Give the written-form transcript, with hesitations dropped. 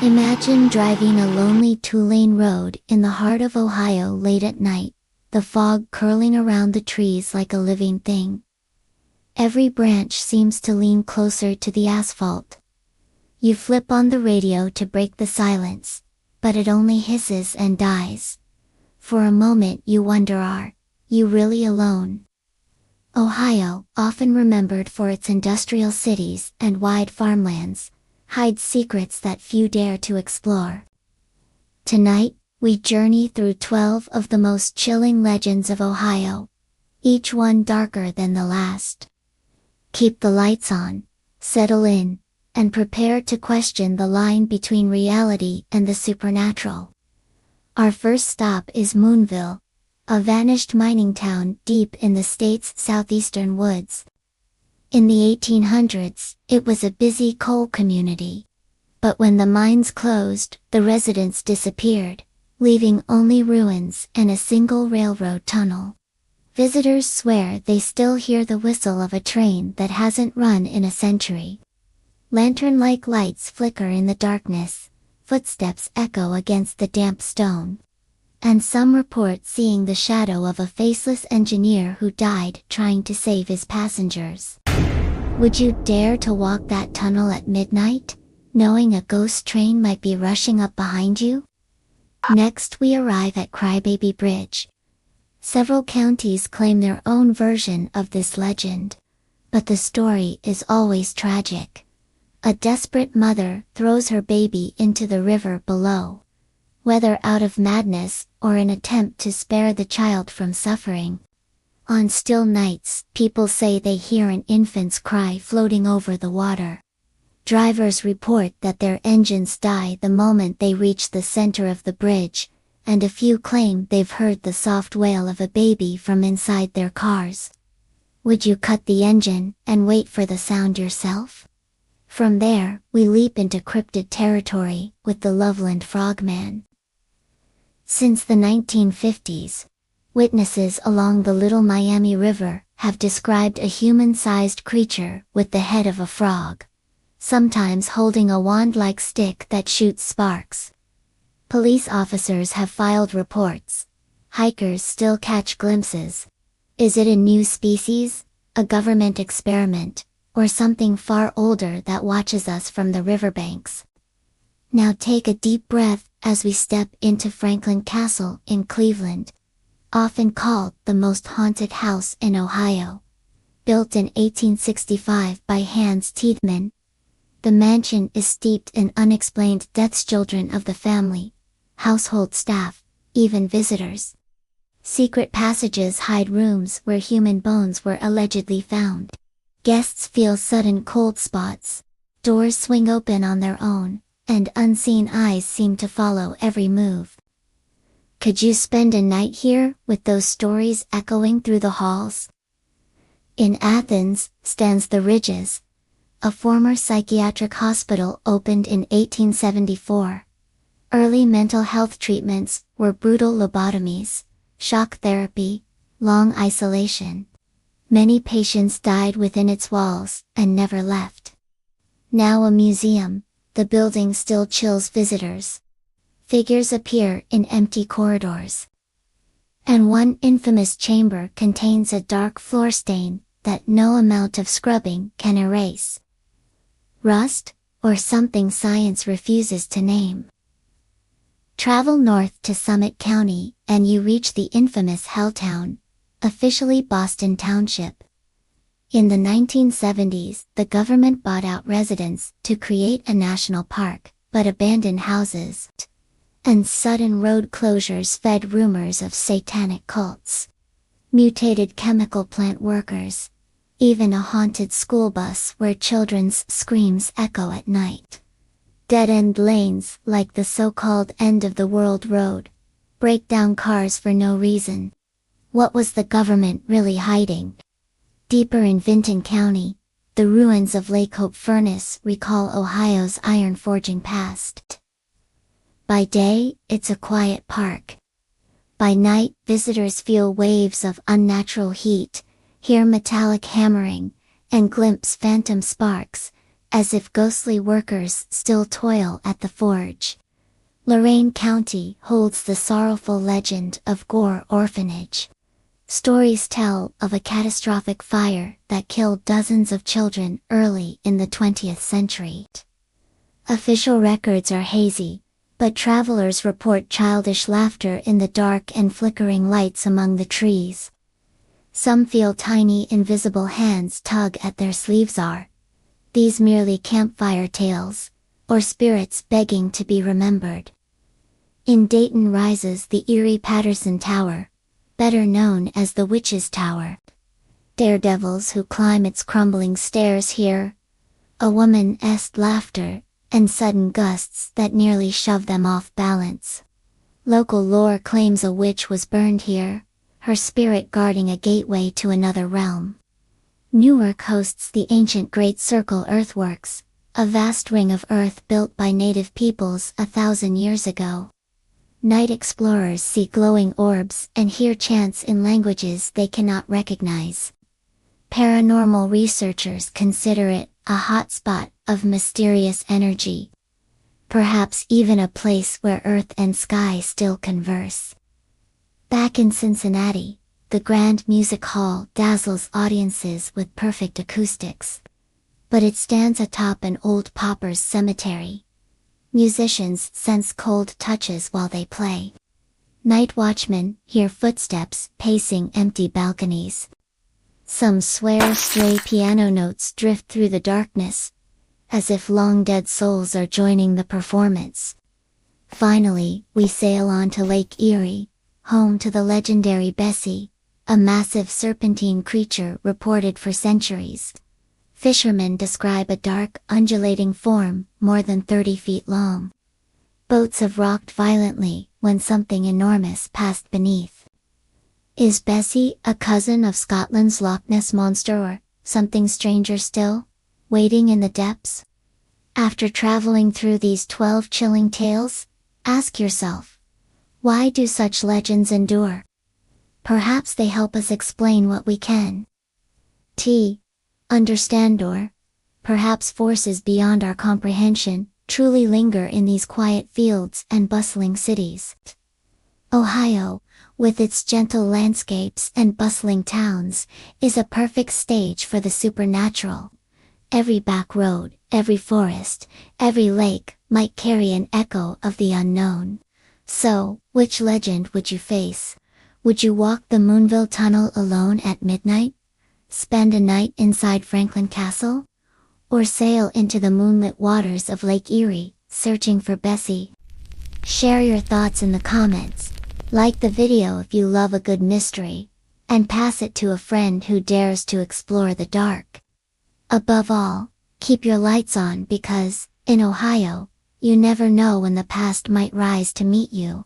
Imagine driving a lonely two-lane road in the heart of Ohio late at night, the fog curling around the trees like a living thing. Every branch seems to lean closer to the asphalt. You flip on the radio to break the silence, but it only hisses and dies. For a moment you wonder, are you really alone? Ohio, often remembered for its industrial cities and wide farmlands, hides secrets that few dare to explore. Tonight, we journey through 12 of the most chilling legends of Ohio, each one darker than the last. Keep the lights on, settle in, and prepare to question the line between reality and the supernatural. Our first stop is Moonville, a vanished mining town deep in the state's southeastern woods. In the 1800s, it was a busy coal community. But when the mines closed, the residents disappeared, leaving only ruins and a single railroad tunnel. Visitors swear they still hear the whistle of a train that hasn't run in a century. Lantern-like lights flicker in the darkness, footsteps echo against the damp stone. And some report seeing the shadow of a faceless engineer who died trying to save his passengers. Would you dare to walk that tunnel at midnight, knowing a ghost train might be rushing up behind you? Next we arrive at Crybaby Bridge. Several counties claim their own version of this legend, but the story is always tragic. A desperate mother throws her baby into the river below, whether out of madness or an attempt to spare the child from suffering. On still nights, people say they hear an infant's cry floating over the water. Drivers report that their engines die the moment they reach the center of the bridge, and a few claim they've heard the soft wail of a baby from inside their cars. Would you cut the engine and wait for the sound yourself? From there, we leap into cryptid territory with the Loveland Frogman. Since the 1950s, witnesses along the Little Miami River have described a human-sized creature with the head of a frog, sometimes holding a wand-like stick that shoots sparks. Police officers have filed reports. Hikers still catch glimpses. Is it a new species, a government experiment, or something far older that watches us from the riverbanks? Now take a deep breath as we step into Franklin Castle in Cleveland, often called the most haunted house in Ohio. Built in 1865 by Hans Tiedemann, the mansion is steeped in unexplained deaths. Children of the family, household staff, even visitors. Secret passages hide rooms where human bones were allegedly found. Guests feel sudden cold spots, doors swing open on their own, and unseen eyes seem to follow every move. Could you spend a night here with those stories echoing through the halls? In Athens stands the Ridges, a former psychiatric hospital opened in 1874. Early mental health treatments were brutal lobotomies, shock therapy, long isolation. Many patients died within its walls and never left. Now a museum, the building still chills visitors. Figures appear in empty corridors. And one infamous chamber contains a dark floor stain that no amount of scrubbing can erase. Rust, or something science refuses to name. Travel north to Summit County and you reach the infamous Helltown, officially Boston Township. In the 1970s, the government bought out residents to create a national park, but abandoned houses. And sudden road closures fed rumors of satanic cults, mutated chemical plant workers, even a haunted school bus where children's screams echo at night. Dead-end lanes like the so-called End of the World Road, break down cars for no reason. What was the government really hiding? Deeper in Vinton County, the ruins of Lake Hope Furnace recall Ohio's iron forging past. By day, it's a quiet park. By night, visitors feel waves of unnatural heat, hear metallic hammering, and glimpse phantom sparks, as if ghostly workers still toil at the forge. Lorain County holds the sorrowful legend of Gore Orphanage. Stories tell of a catastrophic fire that killed dozens of children early in the 20th century. Official records are hazy, but travelers report childish laughter in the dark and flickering lights among the trees. Some feel tiny invisible hands tug at their sleeves. Are these merely campfire tales, or spirits begging to be remembered? In Dayton rises the eerie Patterson Tower, better known as the Witch's Tower. Daredevils who climb its crumbling stairs hear a woman's laughter, and sudden gusts that nearly shove them off balance. Local lore claims a witch was burned here, her spirit guarding a gateway to another realm. Newark hosts the ancient Great Circle earthworks, a vast ring of earth built by native peoples 1,000 years ago. Night explorers see glowing orbs and hear chants in languages they cannot recognize. Paranormal researchers consider it a hotspot of mysterious energy, perhaps even a place where earth and sky still converse. Back in Cincinnati, the Grand Music Hall dazzles audiences with perfect acoustics. But it stands atop an old pauper's cemetery. Musicians sense cold touches while they play. Night watchmen hear footsteps pacing empty balconies. Some swear stray piano notes drift through the darkness, as if long-dead souls are joining the performance. Finally, we sail on to Lake Erie, home to the legendary Bessie, a massive serpentine creature reported for centuries. Fishermen describe a dark, undulating form, more than 30 feet long. Boats have rocked violently when something enormous passed beneath. Is Bessie a cousin of Scotland's Loch Ness Monster, or something stranger still, waiting in the depths? After traveling through these 12 chilling tales, ask yourself, why do such legends endure? Perhaps they help us explain what we can understand, or perhaps forces beyond our comprehension truly linger in these quiet fields and bustling cities. Ohio, with its gentle landscapes and bustling towns, is a perfect stage for the supernatural. Every back road, every forest, every lake might carry an echo of the unknown. So, which legend would you face? Would you walk the Moonville Tunnel alone at midnight? Spend a night inside Franklin Castle? Or sail into the moonlit waters of Lake Erie, searching for Bessie? Share your thoughts in the comments, like the video if you love a good mystery, and pass it to a friend who dares to explore the dark. Above all, keep your lights on because, in Ohio, you never know when the past might rise to meet you.